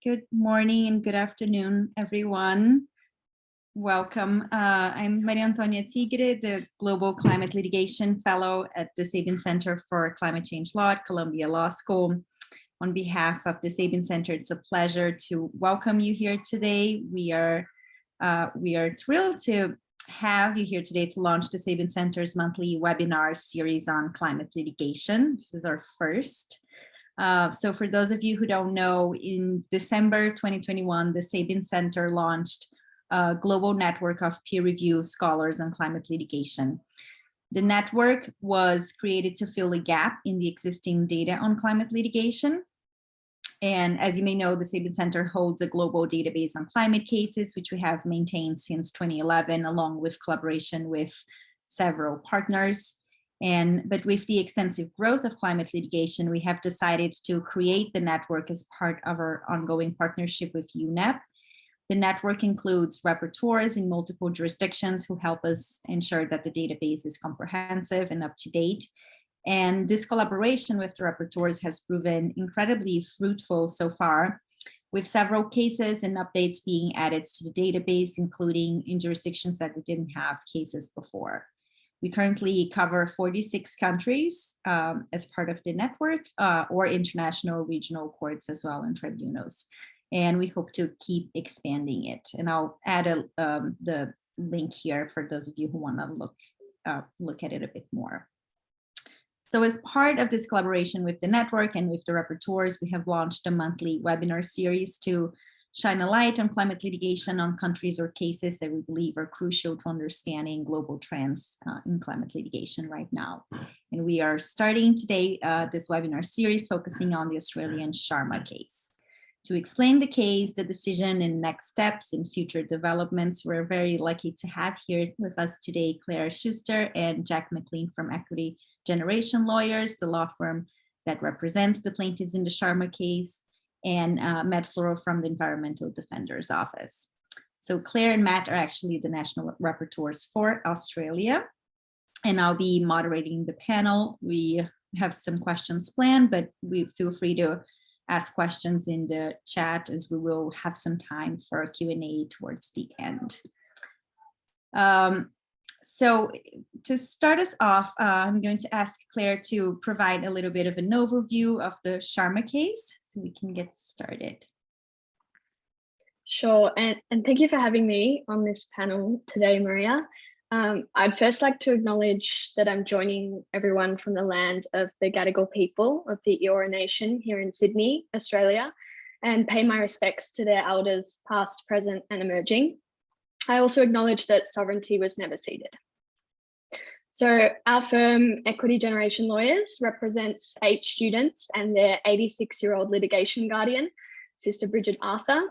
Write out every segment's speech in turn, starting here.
Good morning and good afternoon, everyone. Welcome. I'm Maria Antonia Tigre, the Global Climate Litigation Fellow at the Sabin Center for Climate Change Law at Columbia Law School. On behalf of the Sabin Center, it's a pleasure to welcome you here today. We are thrilled to have you here today to launch the Sabin Center's monthly webinar series on climate litigation. This is our first. So for those of you who don't know, in December 2021, the Sabin Center launched a global network of peer-reviewed scholars on climate litigation. The network was created to fill a gap in the existing data on climate litigation. And as you may know, the Sabin Center holds a global database on climate cases, which we have maintained since 2011, along with collaboration with several partners. But with the extensive growth of climate litigation, we have decided to create the network as part of our ongoing partnership with UNEP. The network includes rapporteurs in multiple jurisdictions who help us ensure that the database is comprehensive and up to date. And this collaboration with the rapporteurs has proven incredibly fruitful so far, with several cases and updates being added to the database, including in jurisdictions that we didn't have cases before. We currently cover 46 countries as part of the network, or international regional courts as well, and tribunals. And we hope to keep expanding it. And I'll add the link here for those of you who want to look at it a bit more. So as part of this collaboration with the network and with the rapporteurs, we have launched a monthly webinar series to shine a light on climate litigation on countries or cases that we believe are crucial to understanding global trends in climate litigation right now. And we are starting today this webinar series focusing on the Australian Sharma case. To explain the case, the decision and next steps and future developments, we're very lucky to have here with us today Clare Schuster and Jack McLean from Equity Generation Lawyers, the law firm that represents the plaintiffs in the Sharma case, and Matt Floro from the Environmental Defender's Office. So Clare and Matt are actually the national rapporteurs for Australia, and I'll be moderating the panel. We have some questions planned, but we feel free to ask questions in the chat as we will have some time for a Q&A towards the end. So to start us off, I'm going to ask Clare to provide a little bit of an overview of the Sharma case so we can get started. Sure, and thank you for having me on this panel today, Maria. I'd first like to acknowledge that I'm joining everyone from the land of the Gadigal people of the Eora Nation here in Sydney, Australia, and pay my respects to their elders past, present and emerging. I also acknowledge that sovereignty was never ceded. So our firm, Equity Generation Lawyers, represents 8 students and their 86-year-old litigation guardian, Sister Bridget Arthur.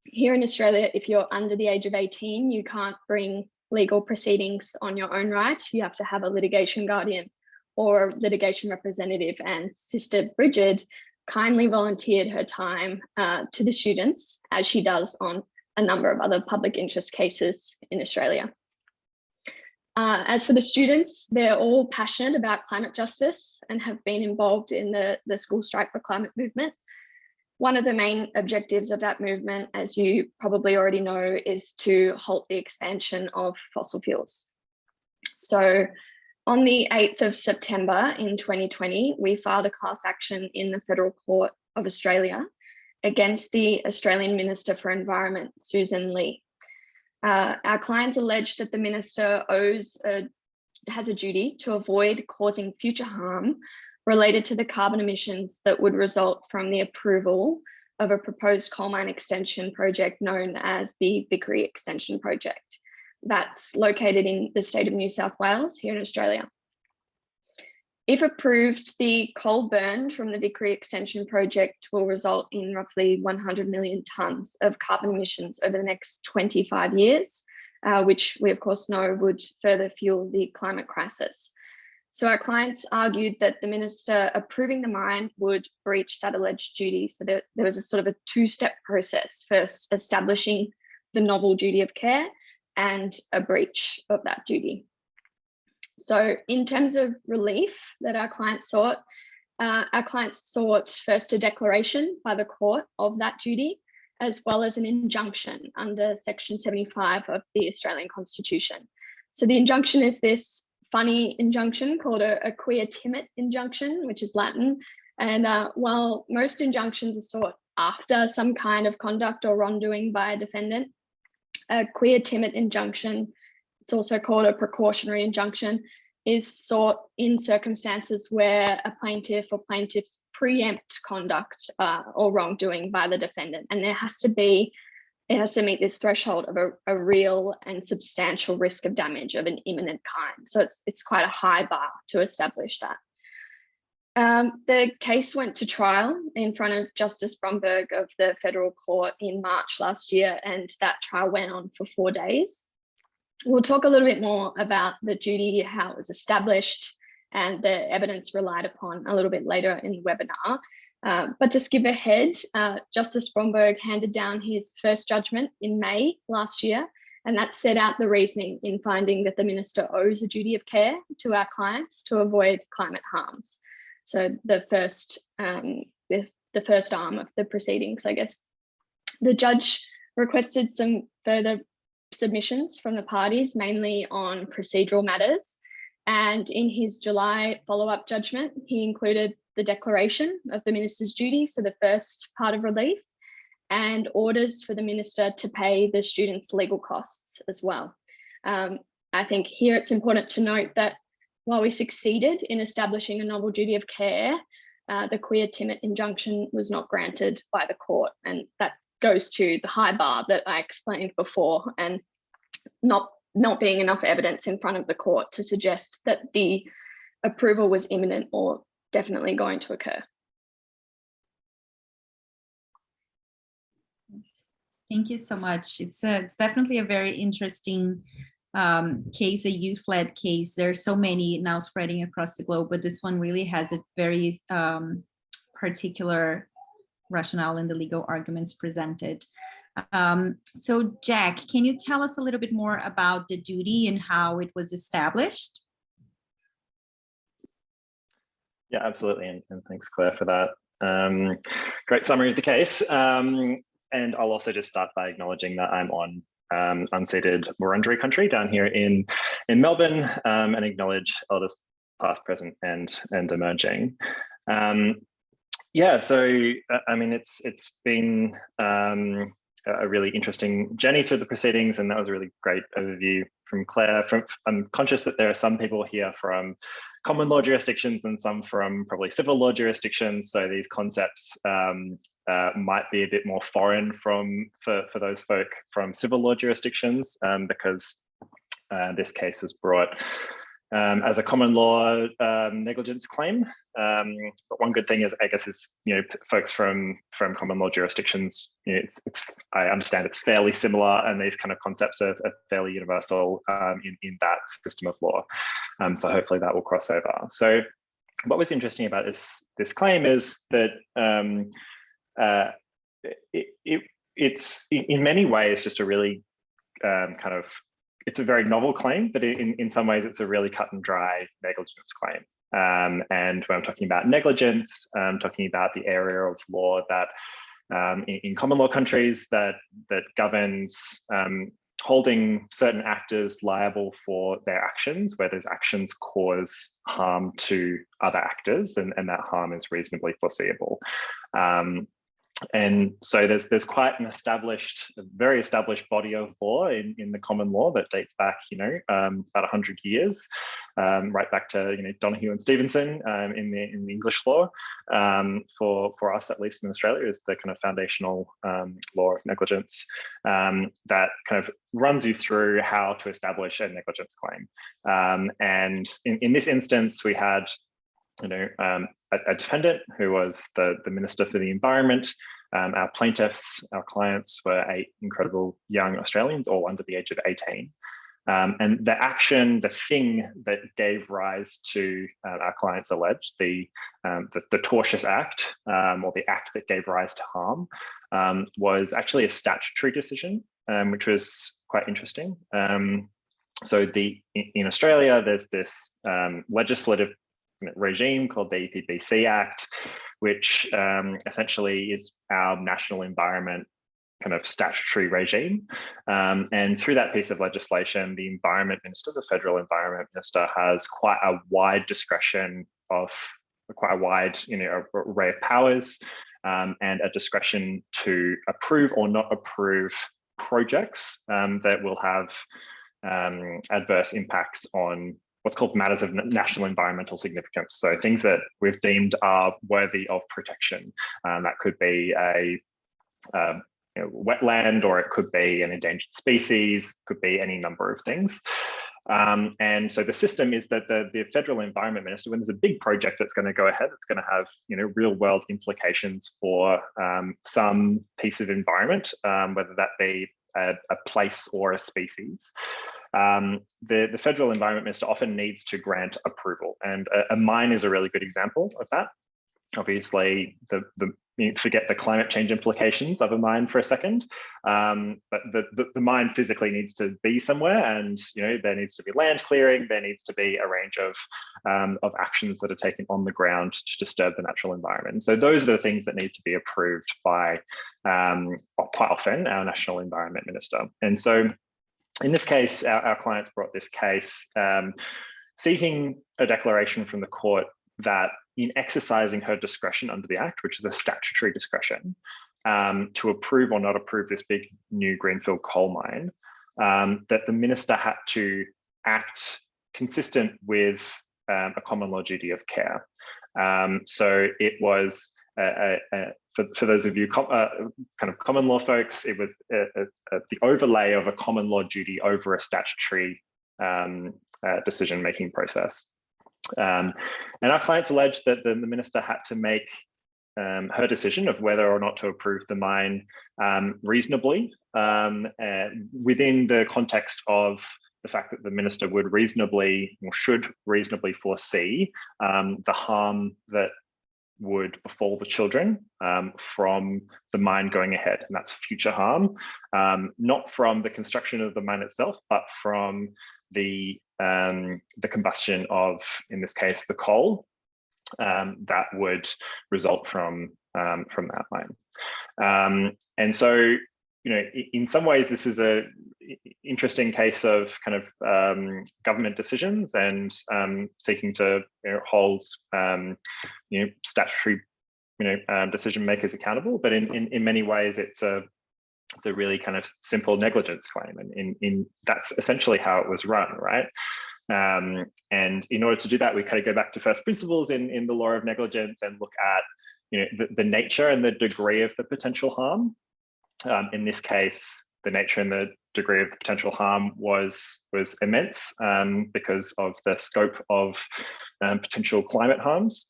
Here in Australia, if you're under the age of 18, you can't bring legal proceedings on your own right. You have to have a litigation guardian or litigation representative, and Sister Bridget kindly volunteered her time to the students, as she does on a number of other public interest cases in Australia. As for the students, they're all passionate about climate justice and have been involved in the School Strike for Climate movement. One of the main objectives of that movement, as you probably already know, is to halt the expansion of fossil fuels. So on the 8th of September in 2020, we filed a class action in the Federal Court of Australia against the Australian Minister for Environment, Susan Lee. Our clients allege that the minister has a duty to avoid causing future harm related to the carbon emissions that would result from the approval of a proposed coal mine extension project known as the Vickery Extension Project. That's located in the state of New South Wales here in Australia. If approved, the coal burn from the Vickery Extension Project will result in roughly 100 million tonnes of carbon emissions over the next 25 years, which we of course know would further fuel the climate crisis. So our clients argued that the minister approving the mine would breach that alleged duty. So there was a sort of a 2-step process, first establishing the novel duty of care and a breach of that duty. So in terms of relief that our clients sought, our clients sought first a declaration by the court of that duty, as well as an injunction under Section 75 of the Australian Constitution. So the injunction is this funny injunction called a quia timit injunction, which is Latin. And while most injunctions are sought after some kind of conduct or wrongdoing by a defendant, a quia timit injunction, it's also called a precautionary injunction, is sought in circumstances where a plaintiff or plaintiffs preempt conduct or wrongdoing by the defendant. And it has to meet this threshold of a real and substantial risk of damage of an imminent kind. So it's quite a high bar to establish that. The case went to trial in front of Justice Bromberg of the Federal Court in March last year, and that trial went on for 4 days. We'll talk a little bit more about the duty, how it was established, and the evidence relied upon a little bit later in the webinar. But to skip ahead, Justice Bromberg handed down his first judgment in May last year, and that set out the reasoning in finding that the minister owes a duty of care to our clients to avoid climate harms. So the first arm of the proceedings, I guess. The judge requested some further submissions from the parties, mainly on procedural matters. And in his July follow-up judgment, he included the declaration of the minister's duty, so the first part of relief, and orders for the minister to pay the students' legal costs as well. I think here it's important to note that while we succeeded in establishing a novel duty of care, the quia timit injunction was not granted by the court, and that goes to the high bar that I explained before, and not being enough evidence in front of the court to suggest that the approval was imminent or definitely going to occur. Thank you so much. It's definitely a very interesting case, a youth-led case. There are so many now spreading across the globe, but this one really has a very particular rationale in the legal arguments presented. So Jack, can you tell us a little bit more about the duty and how it was established? Yeah, absolutely. And thanks, Claire, for that great summary of the case. And I'll also just start by acknowledging that I'm on unceded Wurundjeri country down here in Melbourne, and acknowledge elders past, present, and emerging. Yeah, so I mean, it's been a really interesting journey through the proceedings, and that was a really great overview from Claire. I'm conscious that there are some people here from common law jurisdictions and some from probably civil law jurisdictions, so these concepts might be a bit more foreign for those folk from civil law jurisdictions, because this case was brought as a common law negligence claim. But one good thing is, I guess, is, you know, folks from common law jurisdictions, you know, I understand it's fairly similar, and these kind of concepts are fairly universal in that system of law. So hopefully that will cross over. So what was interesting about this claim is that it's in many ways just a really it's a very novel claim, but in some ways it's a really cut and dry negligence claim. And when I'm talking about negligence, I'm talking about the area of law that in common law countries that governs holding certain actors liable for their actions, where those actions cause harm to other actors, and that harm is reasonably foreseeable. And so there's quite an very established body of law in the common law that dates back, about 100 years, right back to Donoghue and Stevenson in the English law. For us, at least in Australia, is the kind of foundational law of negligence that kind of runs you through how to establish a negligence claim. And in this instance, we had a defendant who was the Minister for the Environment. Our plaintiffs, our clients, were 8 incredible young Australians, all under the age of 18. And the thing that gave rise to our clients alleged, the tortious act, or the act that gave rise to harm, was actually a statutory decision, which was quite interesting. So in Australia, there's this legislative regime called the EPBC Act, which essentially is our national environment kind of statutory regime. And through that piece of legislation, the Environment Minister, the Federal Environment Minister, has quite a wide discretion of quite a wide array of powers and a discretion to approve or not approve projects that will have adverse impacts on what's called matters of national environmental significance. So things that we've deemed are worthy of protection. That could be a wetland, or it could be an endangered species, could be any number of things. And so the system is that the Federal Environment Minister, when there's a big project that's going to go ahead, it's going to have real world implications for some piece of environment, whether that be a place or a species. The Federal Environment Minister often needs to grant approval, and a mine is a really good example of that. Obviously, forget the climate change implications of a mine for a second, but the mine physically needs to be somewhere, and there needs to be land clearing. There needs to be a range of actions that are taken on the ground to disturb the natural environment. And so those are the things that need to be approved by quite often our National Environment Minister. And so in this case, our clients brought this case seeking a declaration from the court that in exercising her discretion under the Act, which is a statutory discretion, to approve or not approve this big new greenfield coal mine, that the minister had to act consistent with a common law duty of care. So it was, for those of you kind of common law folks, it was the overlay of a common law duty over a statutory decision-making process. And our clients alleged that the minister had to make her decision of whether or not to approve the mine reasonably within the context of the fact that the minister would reasonably or should reasonably foresee the harm that would befall the children from the mine going ahead, and that's future harm, not from the construction of the mine itself, but from the combustion of, in this case, the coal that would result from that mine. And so, in some ways, this is a interesting case of kind of government decisions and seeking to hold statutory decision makers accountable. But in many ways, it's a really kind of simple negligence claim, and that's essentially how it was run, right? And in order to do that, we kind of go back to first principles in the law of negligence and look at the nature and the degree of the potential harm. In this case, the nature and the degree of the potential harm was immense because of the scope of potential climate harms.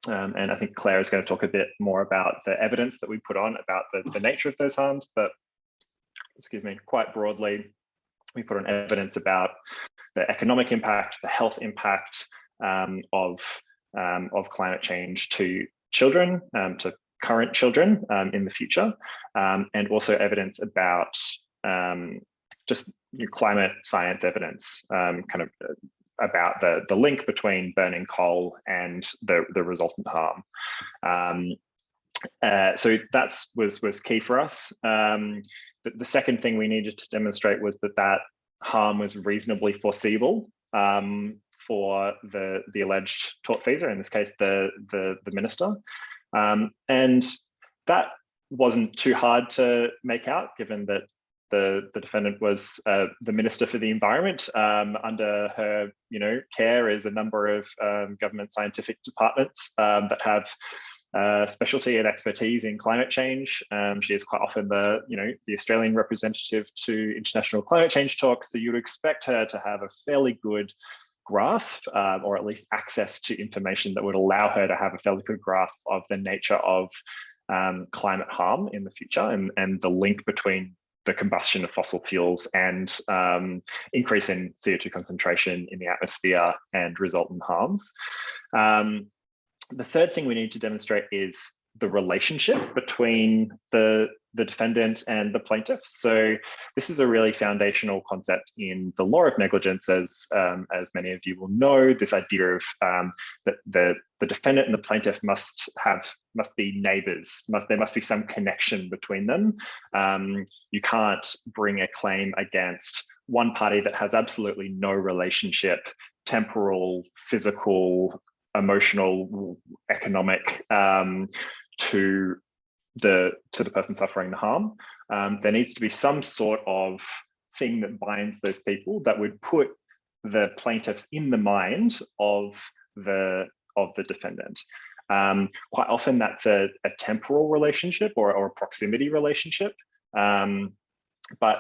And I think Claire is going to talk a bit more about the evidence that we put on about the nature of those harms, but quite broadly, we put on evidence about the economic impact, the health impact of climate change to children, to current children in the future, and also evidence about just climate science evidence, kind of about the link between burning coal and the resultant harm. So that was key for us. The second thing we needed to demonstrate was that harm was reasonably foreseeable for the alleged tortfeasor, in this case, the minister. And that wasn't too hard to make out, given that the defendant was the Minister for the Environment. Under her care is a number of government scientific departments that have specialty and expertise in climate change. She is quite often the Australian representative to international climate change talks, so you'd expect her to have a fairly good grasp, or at least access to information that would allow her to have a fairly good grasp of the nature of climate harm in the future, and the link between the combustion of fossil fuels and increase in CO2 concentration in the atmosphere and resultant harms. The third thing we need to demonstrate is the relationship between the the defendant and the plaintiff. So this is a really foundational concept in the law of negligence, as many of you will know, this idea of that the defendant and the plaintiff must be neighbours. There must be some connection between them. You can't bring a claim against one party that has absolutely no relationship, temporal, physical, emotional, economic, to the person suffering the harm. There needs to be some sort of thing that binds those people that would put the plaintiffs in the mind of the defendant. Quite often that's a temporal relationship or a proximity relationship, but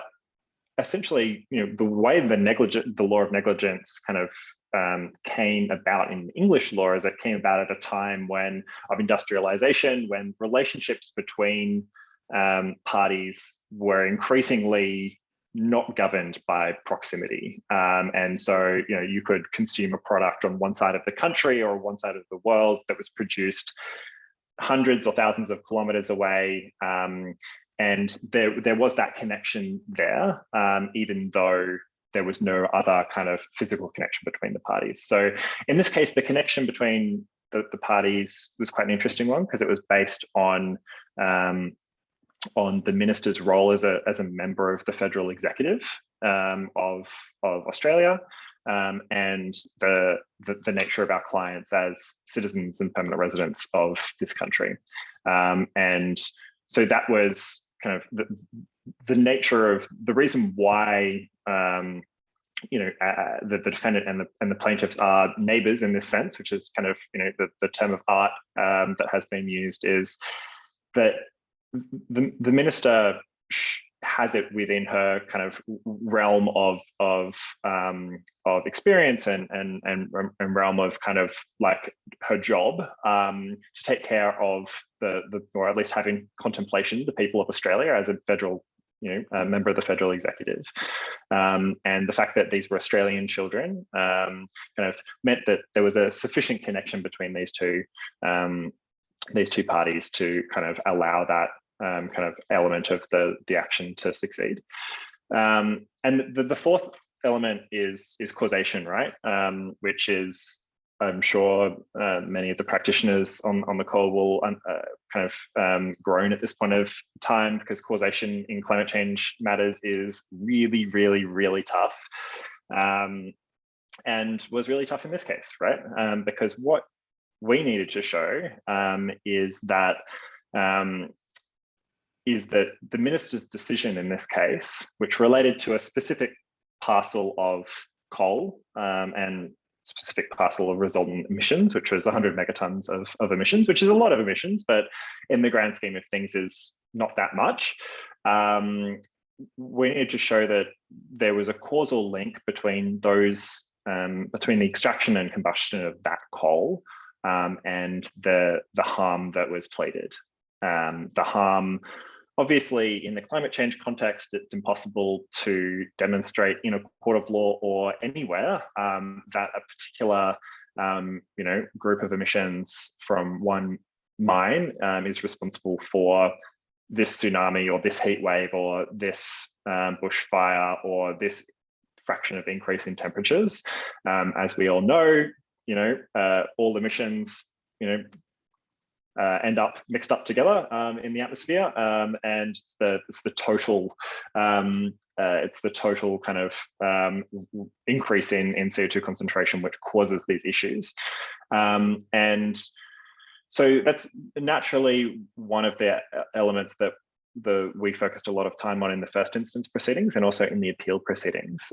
essentially, the way the law of negligence kind of came about in English law is it came about at a time of industrialization, when relationships between parties were increasingly not governed by proximity. And so, you could consume a product on one side of the country or one side of the world that was produced hundreds or thousands of kilometers away. And there was that connection there, even though there was no other kind of physical connection between the parties. So in this case, the connection between the parties was quite an interesting one, because it was based on the minister's role as a member of the federal executive of Australia, and the nature of our clients as citizens and permanent residents of this country. And so that was kind of the nature of the reason why the defendant and the plaintiffs are neighbours in this sense, which is kind of the term of art that has been used, is that the minister has it within her kind of realm of experience and realm of kind of like her job to take care of or at least having contemplation the people of Australia as a federal a member of the federal executive, and the fact that these were Australian children kind of meant that there was a sufficient connection between these two parties to kind of allow that kind of element of the action to succeed. And the fourth element is causation, right? Which is, I'm sure many of the practitioners on the call will kind of groan at this point of time, because causation in climate change matters is really, really, really tough, and was really tough in this case, right? Because what we needed to show is that the minister's decision in this case, which related to a specific parcel of coal and specific parcel of resultant emissions, which was 100 megatons of emissions, which is a lot of emissions, but in the grand scheme of things is not that much. We needed to show that there was a causal link between those, between the extraction and combustion of that coal and the harm that was pleaded. The harm, obviously, in the climate change context, it's impossible to demonstrate in a court of law or anywhere that a particular, group of emissions from one mine is responsible for this tsunami or this heat wave or this bushfire or this fraction of increase in temperatures. As we all know, all emissions, end up mixed up together in the atmosphere, and it's the total kind of increase in CO2 concentration which causes these issues, and so that's naturally one of the elements that we focused a lot of time on in the first instance proceedings and also in the appeal proceedings.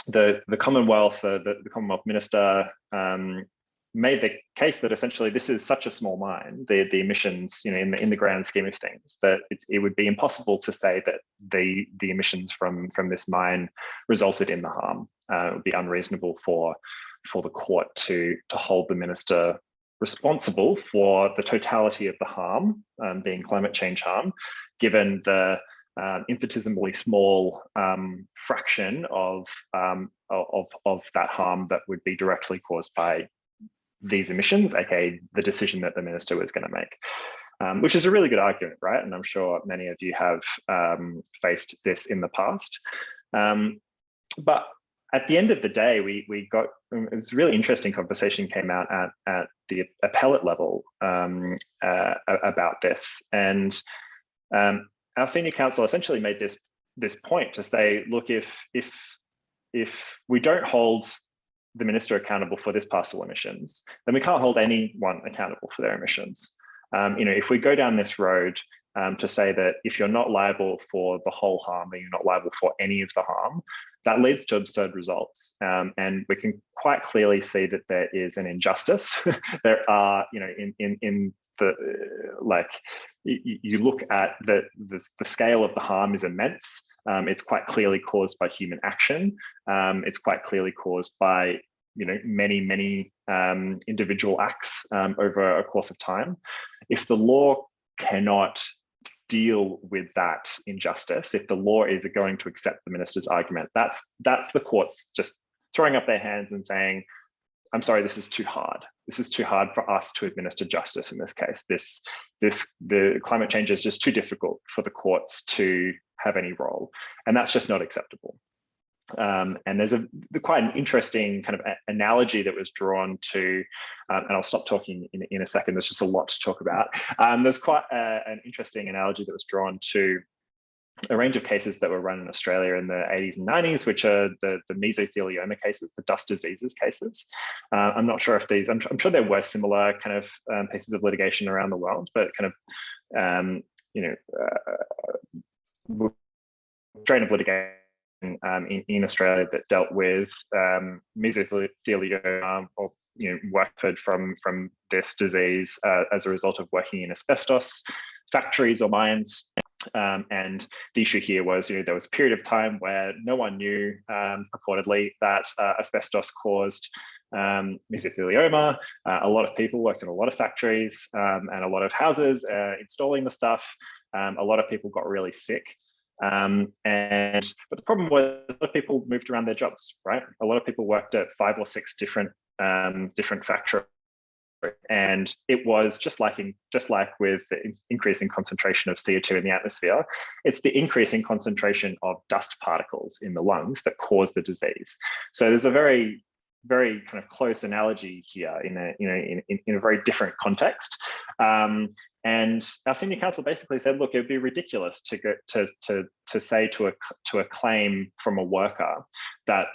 The Commonwealth, the Commonwealth Minister made the case that essentially this is such a small mine, the emissions, in the grand scheme of things, that it would be impossible to say that the emissions from this mine resulted in the harm. It would be unreasonable for the court to hold the minister responsible for the totality of the harm, being climate change harm, given the infinitesimally small fraction of that harm that would be directly caused by these emissions, aka the decision that the minister was going to make. which is a really good argument, right? And I'm sure many of you have faced this in the past. But at the end of the day, we got, it's a really interesting conversation came out at the appellate level about this. And our senior counsel essentially made this point to say, look, if we don't hold the minister accountable for this parcel emissions, then we can't hold anyone accountable for their emissions. If we go down this road to say that if you're not liable for the whole harm, then you're not liable for any of the harm, that leads to absurd results. And we can quite clearly see that there is an injustice. There are, in the, you look at the scale of the harm is immense. It's quite clearly caused by human action. It's quite clearly caused by many individual acts over a course of time. If the law cannot deal with that injustice, if the law is going to accept the minister's argument, that's the courts just throwing up their hands and saying, I'm sorry, this is too hard. This is too hard for us to administer justice in this case. The climate change is just too difficult for the courts to have any role, and that's just not acceptable. And there's quite an interesting kind of analogy that was drawn to, and I'll stop talking in a second, there's just a lot to talk about. There's quite an interesting analogy that was drawn to a range of cases that were run in Australia in the 80s and 90s, which are the mesothelioma cases, the dust diseases cases. I'm not sure if these, I'm sure there were similar kind of pieces of litigation around the world, but kind of, strain of litigation in Australia that dealt with mesothelioma or Watford from this disease as a result of working in asbestos factories or mines. And the issue here was, there was a period of time where no one knew purportedly that asbestos caused mesothelioma. A lot of people worked in a lot of factories and a lot of houses installing the stuff. A lot of people got really sick. But the problem was a lot of people moved around their jobs, right? A lot of people worked at 5 or 6 different factories. And it was just like with the increasing concentration of CO2 in the atmosphere, it's the increasing concentration of dust particles in the lungs that cause the disease. So there's a very, very kind of close analogy here in a very different context. And our senior counsel basically said, look, it would be ridiculous to go to say to a claim from a worker that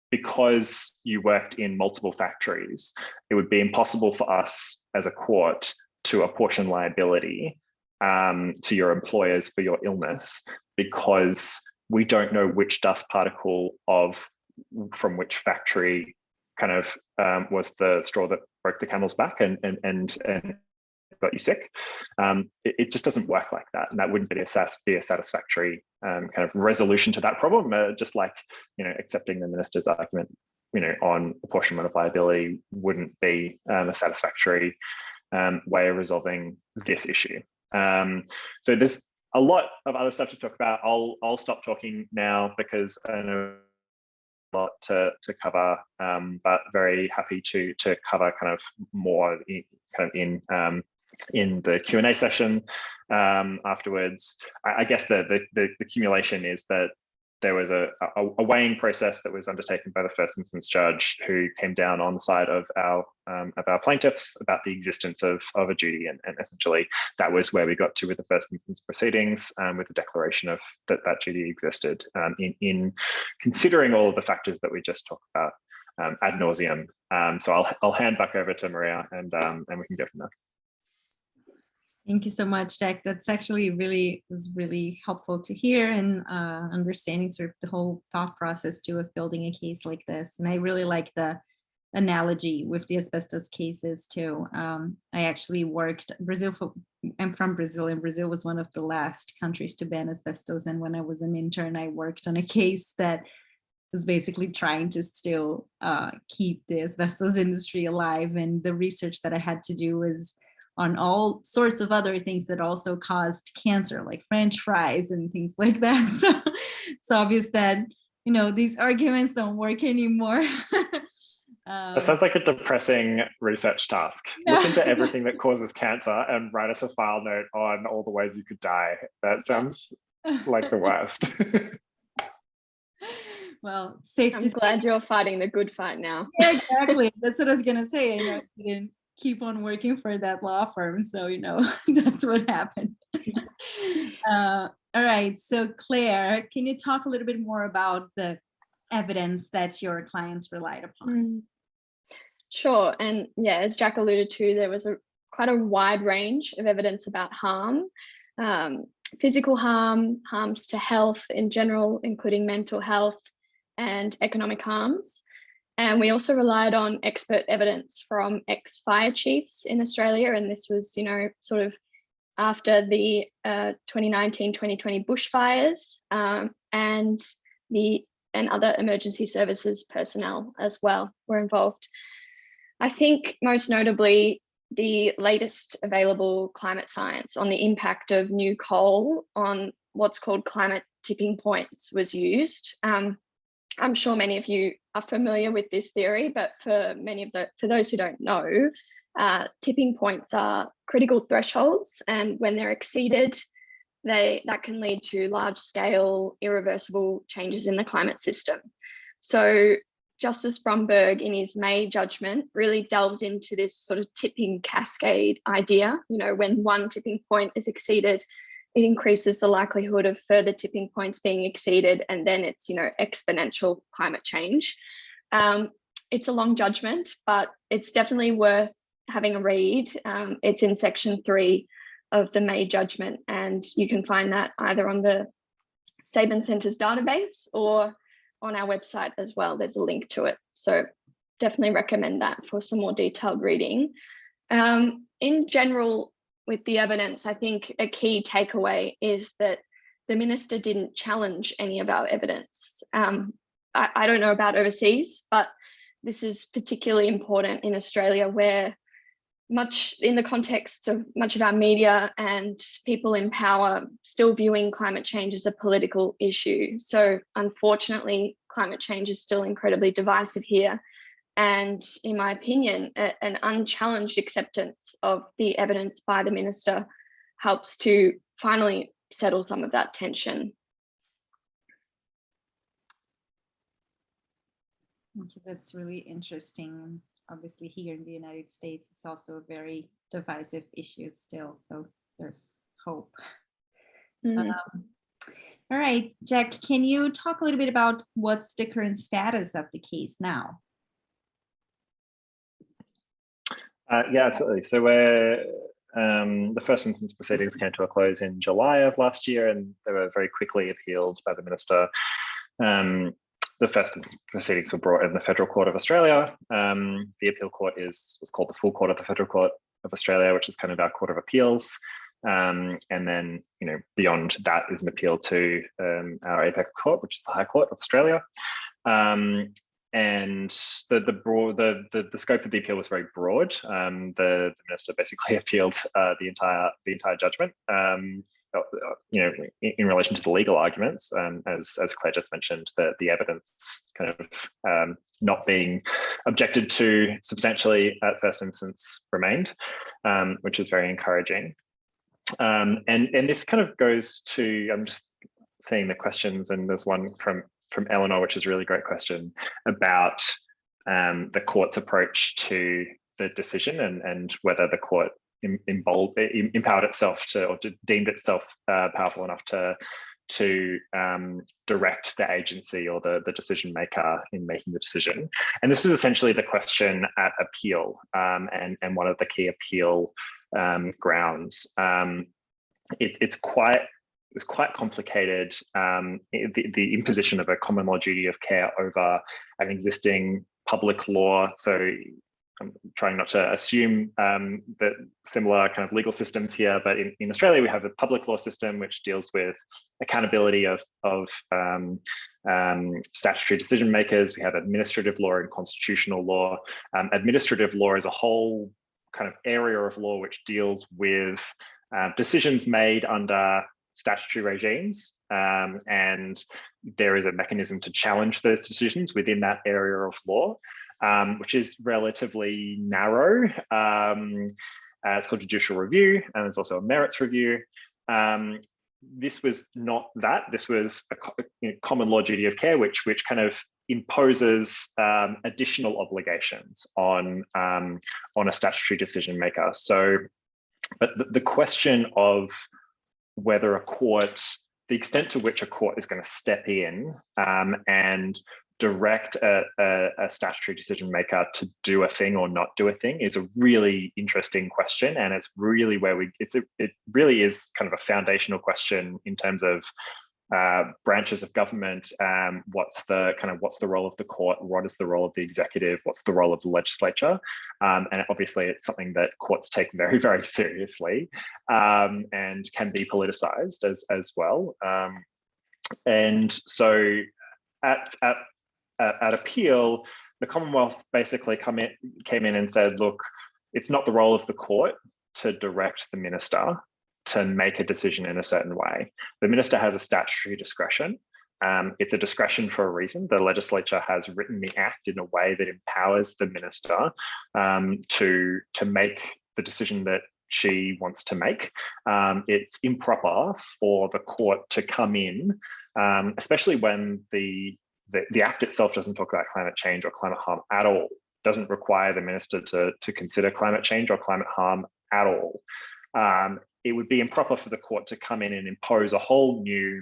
because you worked in multiple factories, it would be impossible for us as a court to apportion liability to your employers for your illness because we don't know which dust particle from which factory kind of was the straw that broke the camel's back and got you sick. It just doesn't work like that, and that wouldn't be a satisfactory kind of resolution to that problem. Just like accepting the minister's argument, on apportionment of liability wouldn't be a satisfactory way of resolving this issue. So there's a lot of other stuff to talk about. I'll stop talking now because I know a lot to cover, but very happy to cover kind of more in the Q&A session afterwards. I guess the accumulation is that there was a weighing process that was undertaken by the first instance judge who came down on the side of our plaintiffs about the existence of a duty, and essentially that was where we got to with the first instance proceedings with the declaration of that duty existed in considering all of the factors that we just talked about ad nauseum. So I'll hand back over to Maria and we can go from there. Thank you so much, Jack. That's actually was really helpful to hear and understanding sort of the whole thought process too of building a case like this. And I really like the analogy with the asbestos cases too. I actually worked I'm from Brazil, and Brazil was one of the last countries to ban asbestos. And when I was an intern, I worked on a case that was basically trying to still keep the asbestos industry alive. And the research that I had to do was on all sorts of other things that also caused cancer, like French fries and things like that. So it's obvious that, these arguments don't work anymore. That sounds like a depressing research task. Look into everything that causes cancer and write us a file note on all the ways you could die. That sounds like the worst. Well, safe to I'm say. glad you're fighting the good fight now. Yeah, exactly. That's what I was gonna say. I didn't keep on working for that law firm, so that's what happened. All right. So Claire, can you talk a little bit more about the evidence that your clients relied upon? Sure. And yeah, as Jack alluded to, there was quite a wide range of evidence about harm, physical harm, harms to health in general, including mental health and economic harms. And we also relied on expert evidence from ex-fire chiefs in Australia. And this was, sort of after the 2019-2020 bushfires and other emergency services personnel as well were involved. I think most notably, the latest available climate science on the impact of new coal on what's called climate tipping points was used. I'm sure many of you are familiar with this theory, but for those who don't know, tipping points are critical thresholds, and when they're exceeded, that can lead to large-scale, irreversible changes in the climate system. So Justice Bromberg, in his May judgment, really delves into this sort of tipping cascade idea. When one tipping point is exceeded, it increases the likelihood of further tipping points being exceeded, and then it's, exponential climate change. It's a long judgment, but it's definitely worth having a read. It's in section 3 of the May judgment, and you can find that either on the Sabin Centre's database or on our website as well. There's a link to it. So definitely recommend that for some more detailed reading. In general, with the evidence, I think a key takeaway is that the minister didn't challenge any of our evidence. I don't know about overseas, but this is particularly important in Australia, where much in the context of much of our media and people in power still viewing climate change as a political issue. So unfortunately, climate change is still incredibly divisive here. And in my opinion, an unchallenged acceptance of the evidence by the minister helps to finally settle some of that tension. That's really interesting. Obviously, here in the United States, it's also a very divisive issue still. So there's hope. All right, Jack, can you talk a little bit about what's the current status of the case now? Yeah, absolutely. So the first instance proceedings came to a close in July of last year, and they were very quickly appealed by the minister. The first proceedings were brought in the Federal Court of Australia. The appeal court was called the Full Court of the Federal Court of Australia, which is kind of our Court of Appeals. And then, beyond that is an appeal to our APEC Court, which is the High Court of Australia. And the scope of the appeal was very broad. The minister basically appealed the entire judgment. In relation to the legal arguments, as Claire just mentioned, the evidence kind of not being objected to substantially at first instance remained, which is very encouraging. And this kind of goes to, I'm just seeing the questions, and there's one from Eleanor, which is a really great question about the court's approach to the decision and whether the court empowered itself or deemed itself powerful enough to direct the agency or the decision maker in making the decision. And this is essentially the question at appeal, and one of the key appeal grounds. It's quite complicated. The imposition of a common law duty of care over an existing public law. So I'm trying not to assume that similar kind of legal systems here, but in Australia, we have a public law system which deals with accountability of statutory decision makers. We have administrative law and constitutional law. Administrative law is a whole kind of area of law which deals with decisions made under statutory regimes, and there is a mechanism to challenge those decisions within that area of law. which is relatively narrow. It's called judicial review, and there's also a merits review. This was not that. This was a common law duty of care, which kind of imposes additional obligations on a statutory decision maker. So, but the question of whether a court, the extent to which a court is going to step in and direct a statutory decision maker to do a thing or not do a thing is a really interesting question, and it's really where it really is kind of a foundational question in terms of branches of government. What's the role of the court? What is the role of the executive? What's the role of the legislature? And obviously, it's something that courts take very, very seriously and can be politicized as well. And so, at appeal, the Commonwealth basically came in and said, look, it's not the role of the court to direct the minister to make a decision in a certain way. The minister has a statutory discretion. It's a discretion for a reason. The legislature has written the act in a way that empowers the minister to make the decision that she wants to make. It's improper for the court to come in, especially when the act itself doesn't talk about climate change or climate harm at all. Doesn't require the minister to consider climate change or climate harm at all. It would be improper for the court to come in and impose a whole new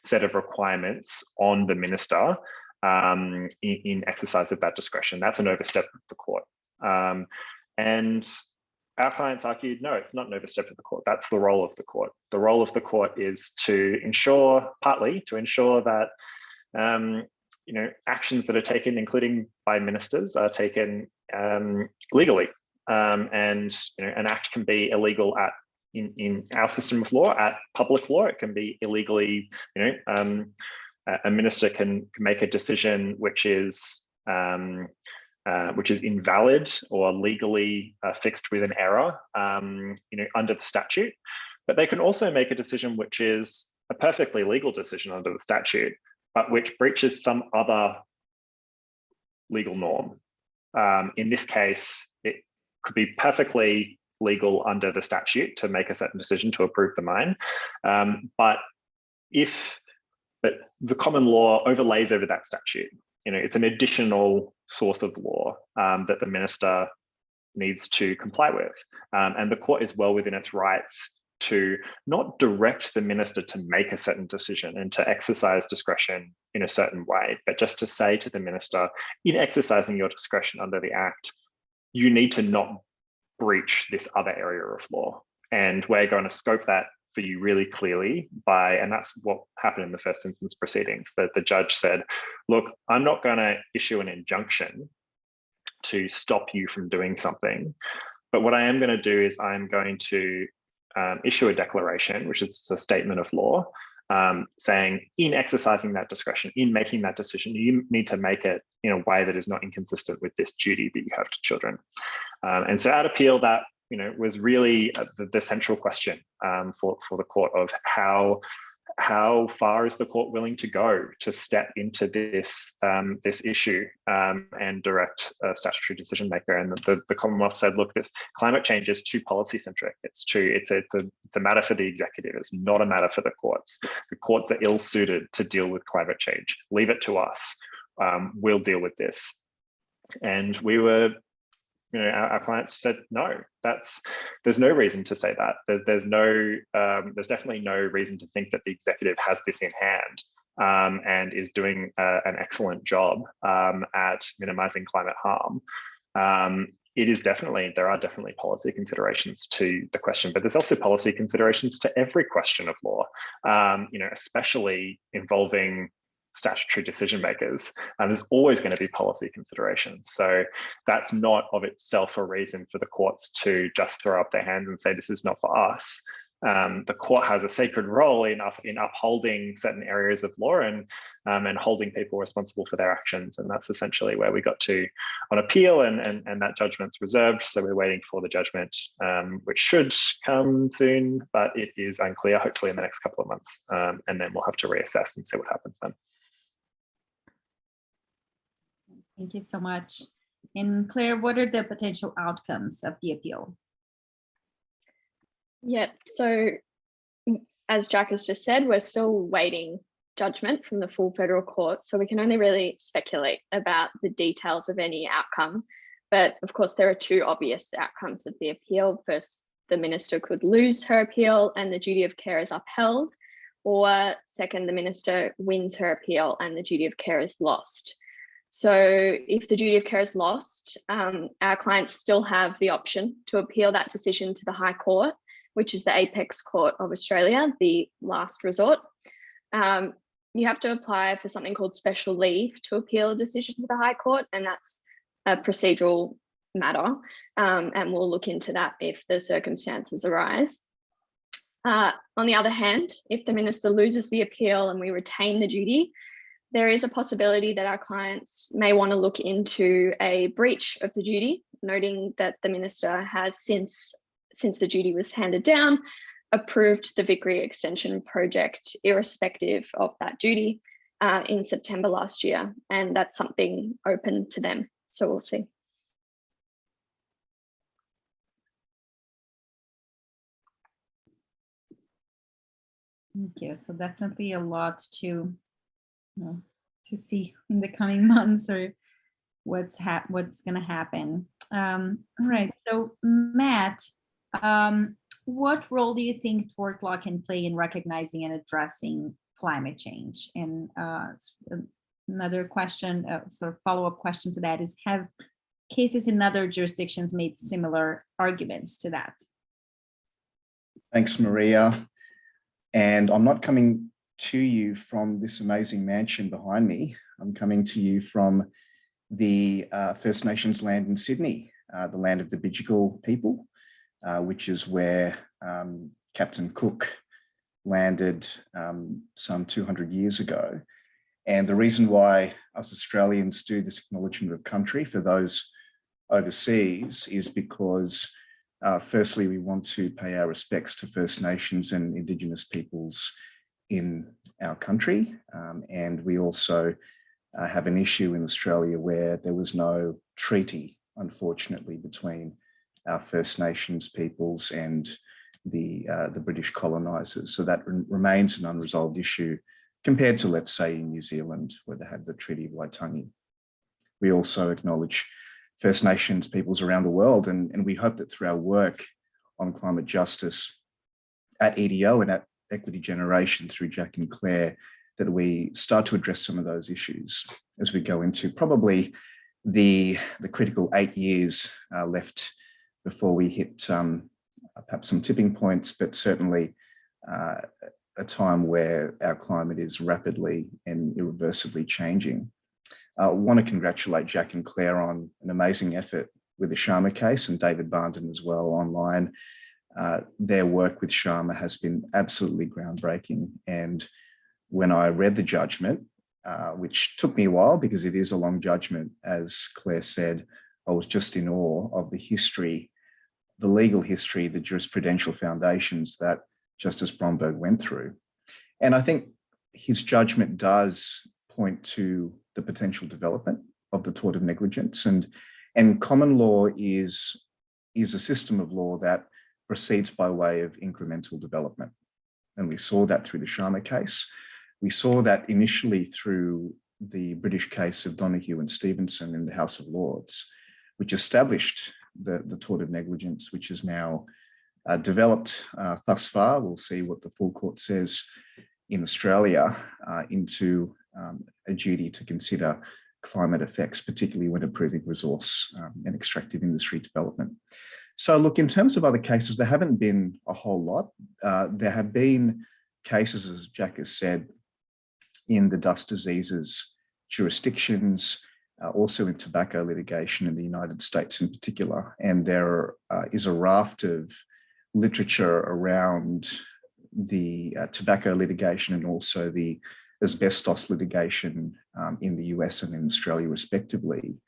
set of requirements on the minister in exercise of that discretion. That's an overstep of the court. And our clients argued, no, it's not an overstep of the court. That's the role of the court. The role of the court is to ensure, partly to ensure that actions that are taken, including by ministers, are taken legally. And an act can be illegal in our system of law, at public law. It can be illegally. A minister can make a decision which is invalid or legally fixed with an error, under the statute. But they can also make a decision which is a perfectly legal decision under the statute, but which breaches some other legal norm. In this case, it could be perfectly legal under the statute to make a certain decision to approve the mine. But the common law overlays over that statute. It's an additional source of law that the minister needs to comply with. And the court is well within its rights to not direct the minister to make a certain decision and to exercise discretion in a certain way, but just to say to the minister, in exercising your discretion under the Act, you need to not breach this other area of law. And we're going to scope that for you really clearly and that's what happened in the first instance proceedings, that the judge said, look, I'm not going to issue an injunction to stop you from doing something, but what I am going to do is I'm going to issue a declaration, which is a statement of law, saying in exercising that discretion, in making that decision, you need to make it in a way that is not inconsistent with this duty that you have to children. And so at appeal, that was really the central question for the court of how far is the court willing to go to step into this issue and direct a statutory decision maker. And the Commonwealth said, look, this climate change is too policy centric. It's a matter for the executive. It's not a matter for the courts. The courts are ill suited to deal with climate change. Leave it to us. We'll deal with this. And we were, our clients said, no, there's no reason to say that. There's definitely no reason to think that the executive has this in hand and is doing an excellent job at minimizing climate harm. There are definitely policy considerations to the question, but there's also policy considerations to every question of law, especially involving statutory decision makers. There's always going to be policy considerations. So that's not of itself a reason for the courts to just throw up their hands and say, this is not for us. The court has a sacred role in upholding certain areas of law and holding people responsible for their actions. And that's essentially where we got to on appeal, and that judgment's reserved. So we're waiting for the judgment, which should come soon, but it is unclear, hopefully in the next couple of months. And then we'll have to reassess and see what happens then. Thank you so much. And Claire, what are the potential outcomes of the appeal? Yeah, so as Jack has just said, we're still waiting judgment from the full federal court, so we can only really speculate about the details of any outcome. But of course, there are two obvious outcomes of the appeal. First, the minister could lose her appeal and the duty of care is upheld, or second, the minister wins her appeal and the duty of care is lost. So if the duty of care is lost, our clients still have the option to appeal that decision to the High Court, which is the apex court of Australia, the last resort. You have to apply for something called special leave to appeal a decision to the High Court, and that's a procedural matter, and we'll look into that if the circumstances arise. On the other hand, if the minister loses the appeal and we retain the duty, there is a possibility that our clients may want to look into a breach of the duty, noting that the minister has since the duty was handed down, approved the Vickery Extension project irrespective of that duty in September last year, and that's something open to them. So we'll see. Thank you. So definitely a lot to see in the coming months, or what's going to happen. All right. So Matt, what role do you think tort law can play in recognizing and addressing climate change? And another question, sort of follow-up question to that is, have cases in other jurisdictions made similar arguments to that? Thanks, Maria. And I'm not coming to you from this amazing mansion behind me. I'm coming to you from the First Nations land in Sydney, the land of the Bidjigal people, which is where Captain Cook landed some 200 years ago. And the reason why us Australians do this acknowledgement of country for those overseas is because firstly, we want to pay our respects to First Nations and Indigenous peoples in our country. And we also have an issue in Australia where there was no treaty, unfortunately, between our First Nations peoples and the British colonisers. So that remains an unresolved issue compared to, let's say, in New Zealand, where they had the Treaty of Waitangi. We also acknowledge First Nations peoples around the world, and we hope that through our work on climate justice at EDO and at Equity Generation through Jack and Claire, that we start to address some of those issues as we go into probably the critical 8 years left before we hit perhaps some tipping points, but certainly a time where our climate is rapidly and irreversibly changing. I want to congratulate Jack and Claire on an amazing effort with the Sharma case, and David Barndon as well online. Their work with Sharma has been absolutely groundbreaking. And when I read the judgment, which took me a while because it is a long judgment, as Claire said, I was just in awe of the history, the legal history, the jurisprudential foundations that Justice Bromberg went through. And I think his judgment does point to the potential development of the tort of negligence. And common law is a system of law that proceeds by way of incremental development. And we saw that through the Sharma case. We saw that initially through the British case of Donoghue and Stevenson in the House of Lords, which established the tort of negligence, which is now developed thus far. We'll see what the full court says in Australia into a duty to consider climate effects, particularly when approving resource and extractive industry development. So look, in terms of other cases, there haven't been a whole lot. There have been cases, as Jack has said, in the dust diseases jurisdictions, also in tobacco litigation in the United States in particular. And there is a raft of literature around the tobacco litigation and also the asbestos litigation in the US and in Australia, respectively.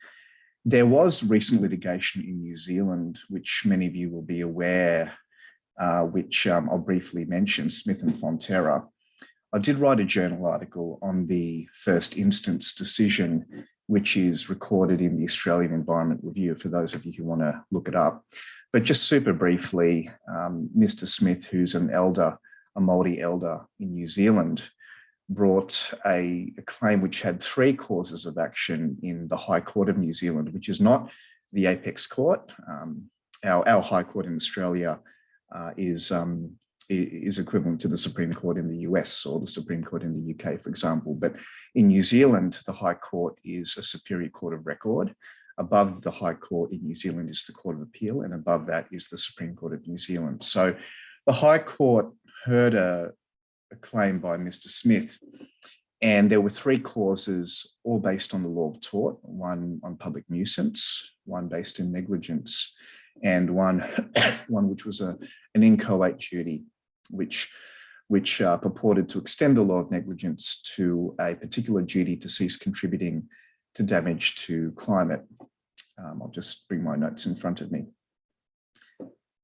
There was recent litigation in New Zealand, which many of you will be aware, which I'll briefly mention, Smith and Fonterra. I did write a journal article on the first instance decision which is recorded in the Australian Environment Review for those of you who want to look it up. But just super briefly, Mr. Smith, who's an elder, a Māori elder in New Zealand, brought a claim which had 3 causes of action in the High Court of New Zealand, which is not the apex court. Our High Court in Australia is equivalent to the Supreme Court in the US or the Supreme Court in the UK, for example. But in New Zealand, the High Court is a superior court of record. Above the High Court in New Zealand is the Court of Appeal, and above that is the Supreme Court of New Zealand. So the High Court heard a claim by Mr. Smith, and there were 3 causes, all based on the law of tort, one on public nuisance, one based in negligence, and one which was an inchoate duty, which purported to extend the law of negligence to a particular duty to cease contributing to damage to climate. I'll just bring my notes in front of me.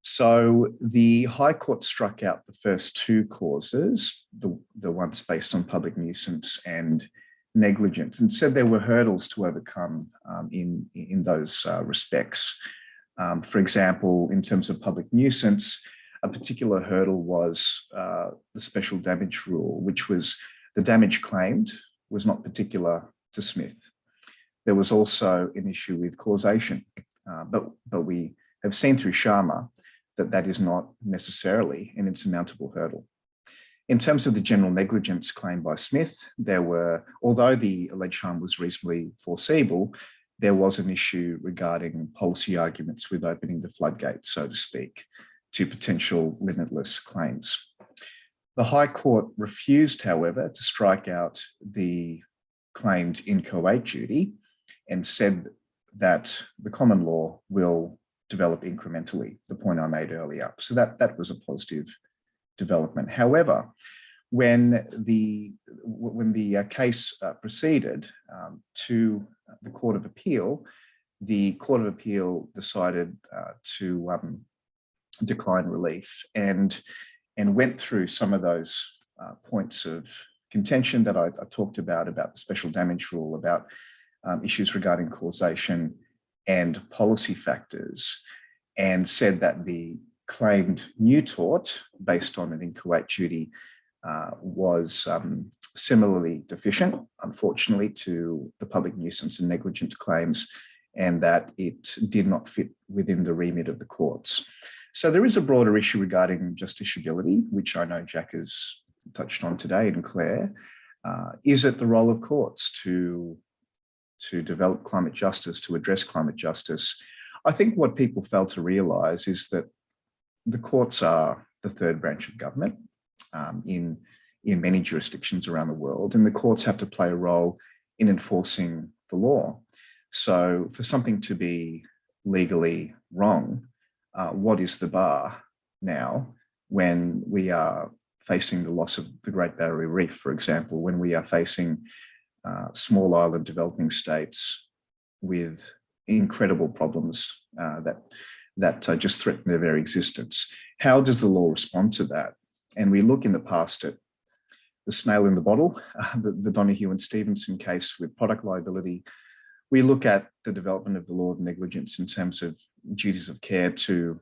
So the High Court struck out the first 2 causes, the ones based on public nuisance and negligence, and said there were hurdles to overcome in those respects. For example, in terms of public nuisance, a particular hurdle was the special damage rule, which was the damage claimed was not particular to Smith. There was also an issue with causation, but we have seen through Sharma that is not necessarily an insurmountable hurdle. In terms of the general negligence claim by Smith, although the alleged harm was reasonably foreseeable, there was an issue regarding policy arguments with opening the floodgates, so to speak, to potential limitless claims. The High Court refused, however, to strike out the claimed inchoate duty and said that the common law will develop incrementally, the point I made earlier. So that was a positive development. However, when the case proceeded to the Court of Appeal, the Court of Appeal decided to decline relief and went through some of those points of contention that I talked about the special damage rule, about issues regarding causation and policy factors, and said that the claimed new tort based on an inchoate duty was similarly deficient, unfortunately, to the public nuisance and negligence claims, and that it did not fit within the remit of the courts. So there is a broader issue regarding justiciability, which I know Jack has touched on today, and Claire. Is it the role of courts to develop climate justice, to address climate justice? I think what people fail to realise is that the courts are the 3rd branch of government in many jurisdictions around the world, and the courts have to play a role in enforcing the law. So for something to be legally wrong, what is the bar now when we are facing the loss of the Great Barrier Reef, for example, when we are facing small island developing states with incredible problems that just threaten their very existence? How does the law respond to that? And we look in the past at the snail in the bottle, the Donoghue and Stevenson case with product liability. We look at the development of the law of negligence in terms of duties of care to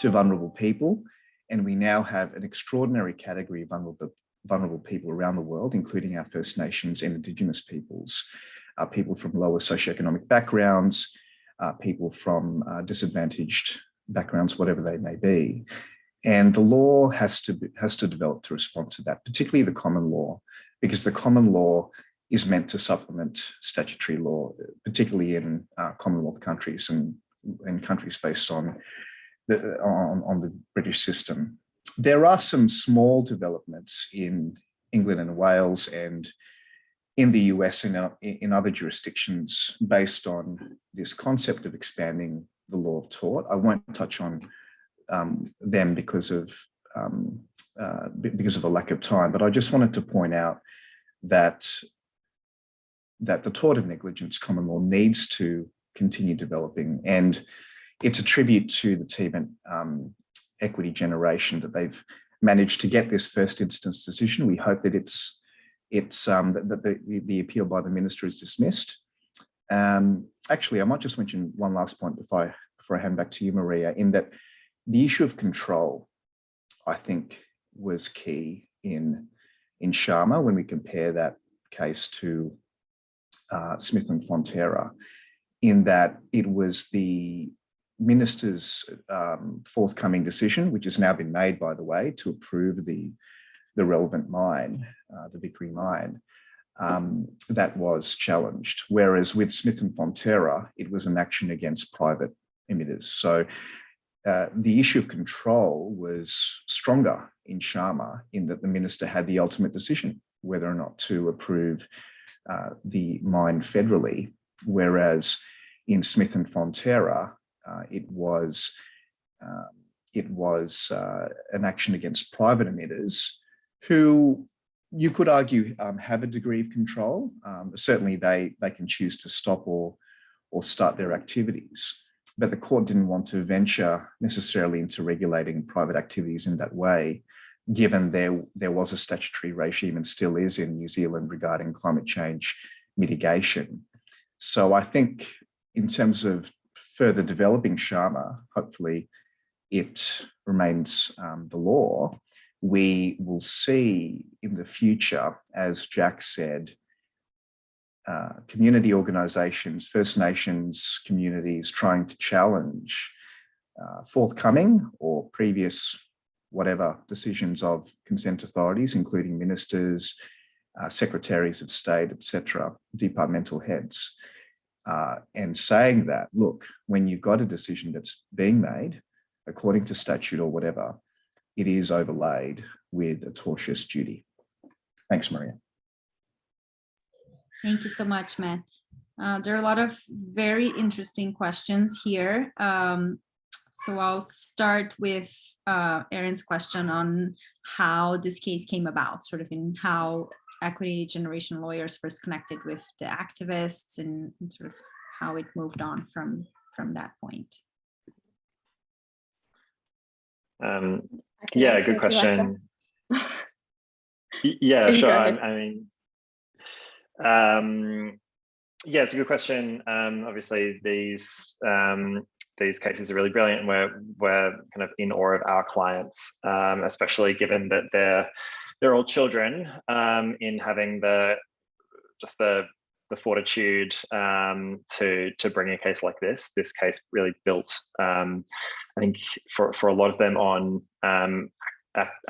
vulnerable people. And we now have an extraordinary category of vulnerable people around the world, including our First Nations and Indigenous peoples, people from lower socioeconomic backgrounds, people from disadvantaged backgrounds, whatever they may be. And the law has to develop to respond to that, particularly the common law, because the common law is meant to supplement statutory law, particularly in Commonwealth countries and countries based on the British system. There are some small developments in England and Wales and in the US and in other jurisdictions based on this concept of expanding the law of tort. I won't touch on them because of a lack of time, but I just wanted to point out that the tort of negligence common law needs to continue developing, and it's a tribute to the team equity generation that they've managed to get this first instance decision. We hope that the appeal by the minister is dismissed, Actually, I might just mention one last point before I hand back to you, Maria, in that the issue of control, I think, was key in Sharma when we compare that case to Smith and Fonterra, in that it was the minister's forthcoming decision, which has now been made, by the way, to approve the relevant mine, the Vickery mine, that was challenged. Whereas with Smith and Fonterra, it was an action against private emitters. So the issue of control was stronger in Sharma, in that the minister had the ultimate decision whether or not to approve the mine federally, whereas in Smith and Fonterra, it was an action against private emitters who you could argue have a degree of control. Certainly they can choose to stop or start their activities, but the court didn't want to venture necessarily into regulating private activities in that way, given there was a statutory regime and still is in New Zealand regarding climate change mitigation. So I think in terms of further developing Sharma, hopefully it remains the law. We will see in the future, as Jack said, community organisations, First Nations communities trying to challenge forthcoming or previous whatever decisions of consent authorities, including ministers, secretaries of state, etc., departmental heads, and saying that, look, when you've got a decision that's being made according to statute or whatever, it is overlaid with a tortious duty. Thanks, Maria. Thank you so much, Matt. There are a lot of very interesting questions here. So I'll start with Erin's question on how this case came about, sort of in how equity generation lawyers first connected with the activists and sort of how it moved on from that point. Yeah, good question. Yeah, sure. I mean, yeah, it's a good question. Obviously, these cases are really brilliant, and we're kind of in awe of our clients, especially given that they're all children, in having the fortitude to bring a case like this. This case really built, I think, for a lot of them on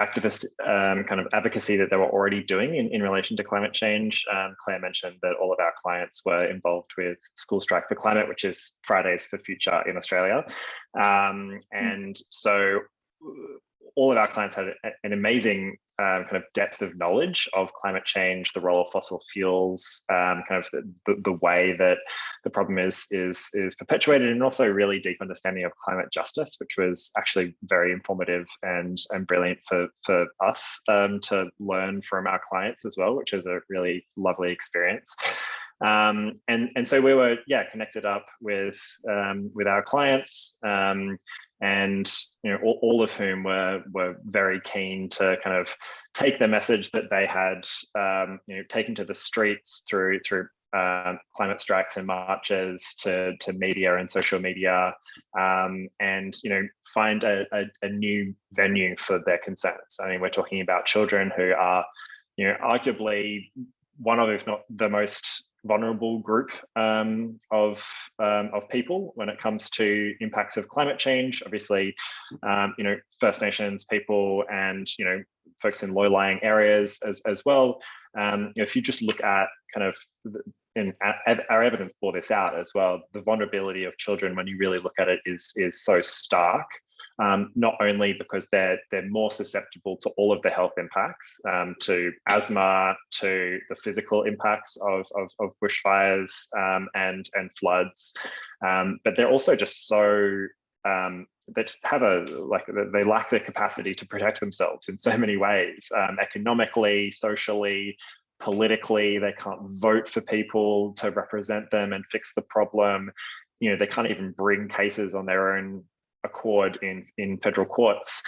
activist kind of advocacy that they were already doing in relation to climate change. Claire mentioned that all of our clients were involved with School Strike for Climate, which is Fridays for Future in Australia. And so all of our clients had an amazing kind of depth of knowledge of climate change, the role of fossil fuels, kind of the way that the problem is perpetuated, and also really deep understanding of climate justice, which was actually very informative and brilliant for us to learn from our clients as well, which is a really lovely experience. And so we were connected up with our clients, and all of whom were very keen to kind of take the message that they had taken to the streets through climate strikes and marches to media and social media, and find a new venue for their concerns. I mean, we're talking about children who are arguably one of, if not the most vulnerable group of people when it comes to impacts of climate change. Obviously, First Nations people and folks in low-lying areas as well. If you just look at kind of our evidence bore this out as well, the vulnerability of children, when you really look at it, is so stark. Not only because they're more susceptible to all of the health impacts, to asthma, to the physical impacts of bushfires and floods, but they're also just so they just have they lack the capacity to protect themselves in so many ways, economically, socially, politically. They can't vote for people to represent them and fix the problem. They can't even bring cases on their own accord in federal courts,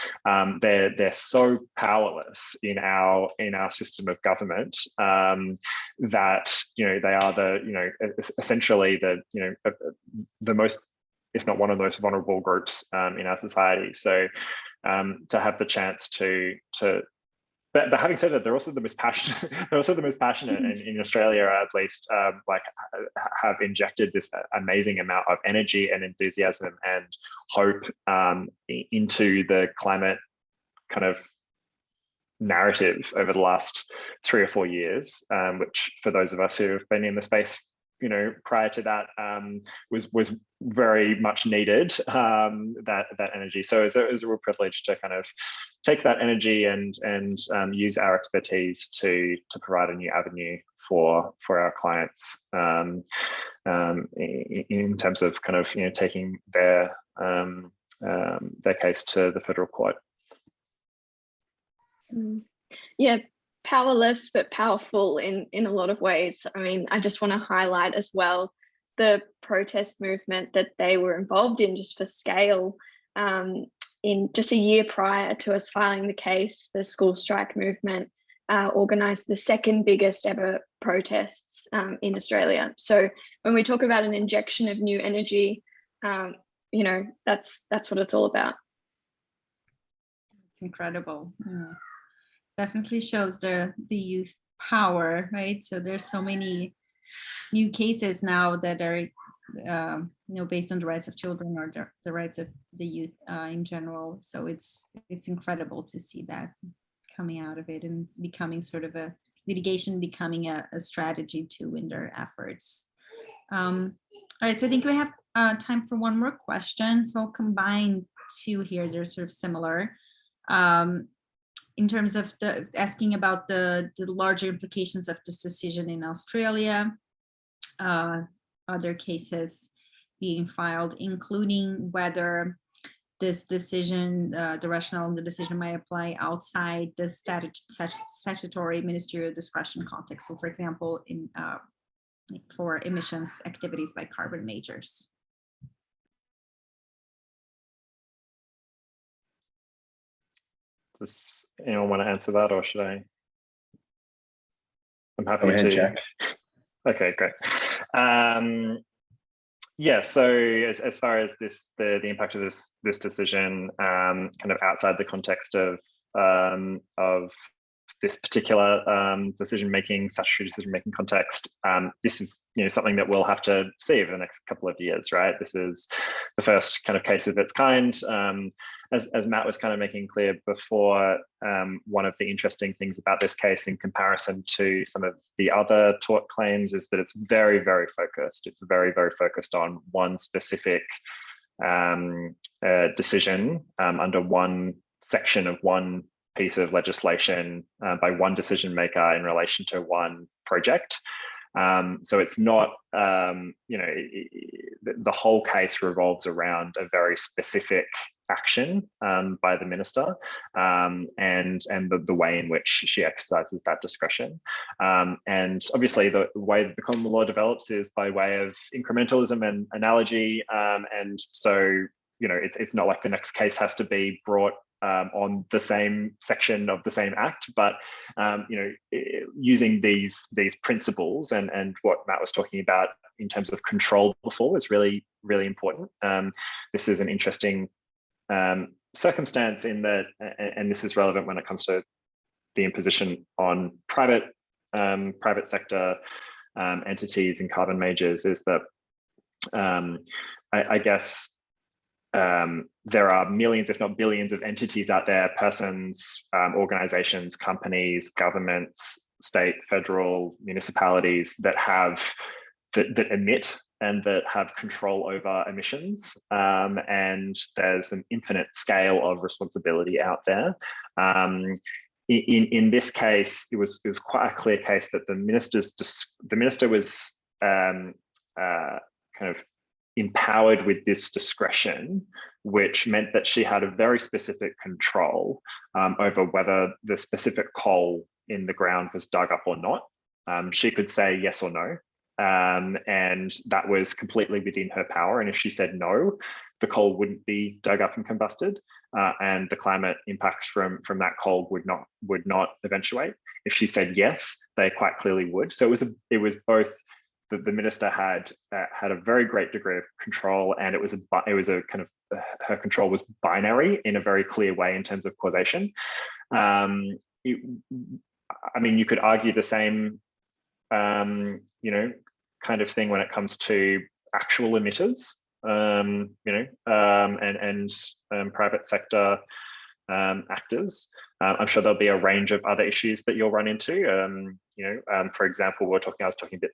they're so powerless in our system of government that they are essentially the most, if not one of the most vulnerable groups in our society. So to have the chance to but having said that, they're also the most passionate. They're also the most passionate, and in Australia, at least, have injected this amazing amount of energy and enthusiasm and hope into the climate kind of narrative over the last 3 or 4 years, which for those of us who have been in the space, prior to that, was very much needed, that energy. So it was a real privilege to kind of take that energy and use our expertise to provide a new avenue for our clients in terms of kind of taking their case to the federal court. Yeah, powerless but powerful in a lot of ways. I mean, I just want to highlight as well the protest movement that they were involved in, just for scale. In just a year prior to us filing the case, the school strike movement organised the second biggest ever protests in Australia. So when we talk about an injection of new energy, that's what it's all about. It's incredible. Yeah. Definitely shows the youth power, right? So there's so many new cases now that are based on the rights of children or the rights of the youth in general. So it's incredible to see that coming out of it and becoming sort of a litigation, becoming a strategy to win their efforts. All right, so I think we have time for one more question. So I'll combine two here. They're sort of similar. In terms of asking about the larger implications of this decision in Australia, other cases being filed, including whether this decision, the rationale in the decision might apply outside the statutory ministerial discretion context. So for example, for emissions activities by carbon majors. Does anyone want to answer that, or should I? I'm happy Go ahead, to. Jack. Okay, great. Yeah, so as far as the impact of this decision, kind of outside the context of this particular statutory decision-making context, this is something that we'll have to see over the next couple of years, right? This is the first kind of case of its kind. As Matt was kind of making clear before, one of the interesting things about this case in comparison to some of the other tort claims is that it's very, very focused. It's very, very focused on one specific decision under one section of one piece of legislation by one decision maker in relation to one project. So it's not, the whole case revolves around a very specific action by the minister and the way in which she exercises that discretion. And obviously the way that the common law develops is by way of incrementalism and analogy. And so, it's not like the next case has to be brought on the same section of the same act, but using these principles and what Matt was talking about in terms of control before is really, really important. This is an interesting circumstance in that, and this is relevant when it comes to the imposition on private sector entities and carbon majors, is that I guess there are millions, if not billions, of entities out there, persons, organizations, companies, governments, state, federal, municipalities that emit and that have control over emissions. And there's an infinite scale of responsibility out there. In this case, it was quite a clear case that the minister was kind of empowered with this discretion, which meant that she had a very specific control over whether the specific coal in the ground was dug up or not. She could say yes or no. and that was completely within her power. And if she said no, the coal wouldn't be dug up and combusted, and the climate impacts from that coal would not eventuate. If she said yes, they quite clearly would. So it was both. The minister had a very great degree of control, and it was a kind of her control was binary in a very clear way in terms of causation. I mean, you could argue the same, kind of thing when it comes to actual emitters, and private sector actors. I'm sure there'll be a range of other issues that you'll run into. For example, I was talking a bit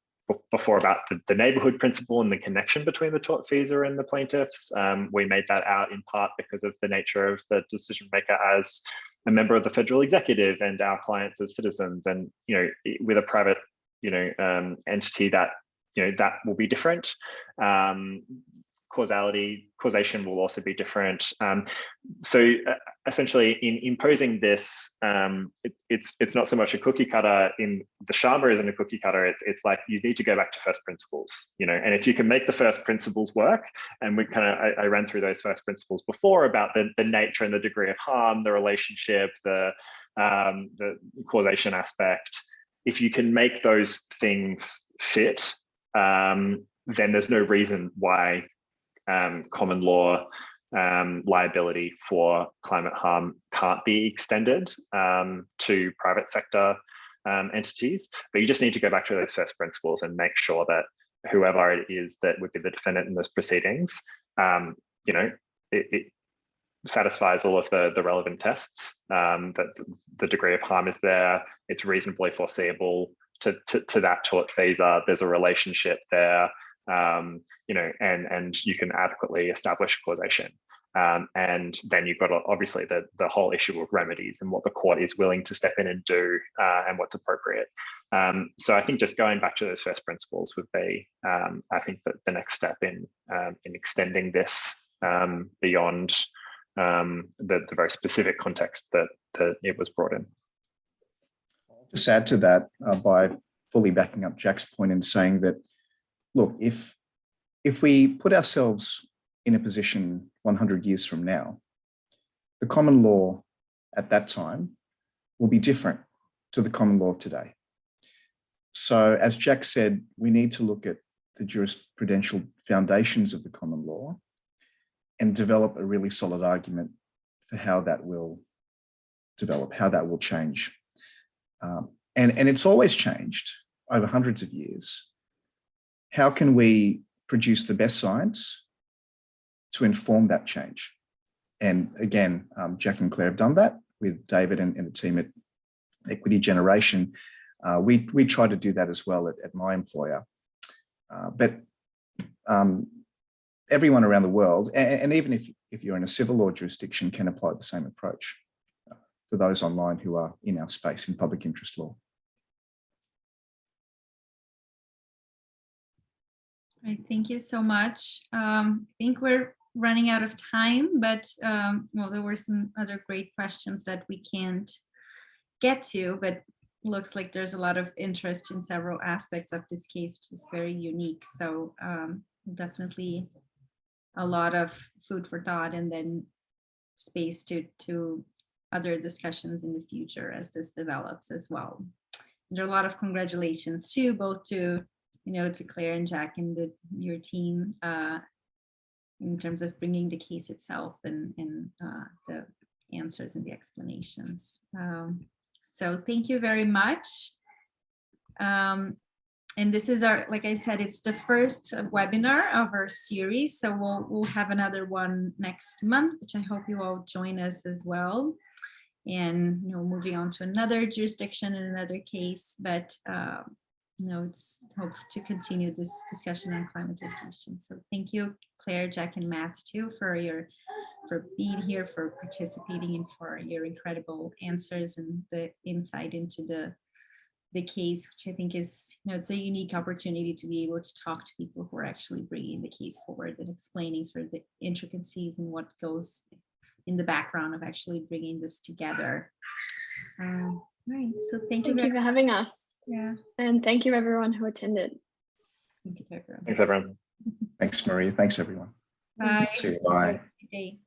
before about the neighbourhood principle and the connection between the tortfeasor and the plaintiffs. We made that out in part because of the nature of the decision maker as a member of the federal executive and our clients as citizens. And with a private entity, that that will be different. Causation will also be different. So essentially, in imposing this, it's not so much a cookie cutter. In the Sharma isn't a cookie cutter. It's like you need to go back to first principles, and if you can make the first principles work, and I ran through those first principles before about the nature and the degree of harm, the relationship, the causation aspect. If you can make those things fit, then there's no reason why common law liability for climate harm can't be extended to private sector entities. But you just need to go back to those first principles and make sure that whoever it is that would be the defendant in those proceedings, it satisfies all of the relevant tests, that the degree of harm is there, it's reasonably foreseeable to that tortfeasor, there's a relationship there, and you can adequately establish causation. And then you've got obviously the whole issue of remedies and what the court is willing to step in and do, and what's appropriate. So I think just going back to those first principles would be, I think, that the next step in extending this beyond the very specific context that it was brought in. I'll just add to that by fully backing up Jack's point and saying that, look, if we put ourselves in a position 100 years from now, the common law at that time will be different to the common law of today. So as Jack said, we need to look at the jurisprudential foundations of the common law and develop a really solid argument for how that will develop, how that will change. And it's always changed over hundreds of years. How can we produce the best science to inform that change? And again, Jack and Claire have done that with David and the team at Equity Generation. We try to do that as well at my employer. But everyone around the world, and even if you're in a civil law jurisdiction, can apply the same approach for those online who are in our space in public interest law. Right, thank you so much. I think we're running out of time, but well, there were some other great questions that we can't get to, but looks like there's a lot of interest in several aspects of this case, which is very unique. So definitely a lot of food for thought, and then space to other discussions in the future as this develops as well. And there are a lot of congratulations too, both to to Claire and Jack and your team in terms of bringing the case itself and the answers and the explanations. So thank you very much. And this is our, like I said, it's the first webinar of our series. So we'll have another one next month, which I hope you all join us as well. And moving on to another jurisdiction and another case, but it's hope to continue this discussion on climate litigation. So thank you, Claire, Jack, and Matt too, for being here, for participating, and for your incredible answers and the insight into the case, which I think is, it's a unique opportunity to be able to talk to people who are actually bringing the case forward and explaining sort of the intricacies and what goes in the background of actually bringing this together. Right, so thank you for having us. Yeah. And thank you everyone who attended. Thanks, everyone. Thanks, Maria. Thanks, everyone. Bye. See you. Bye. Good day.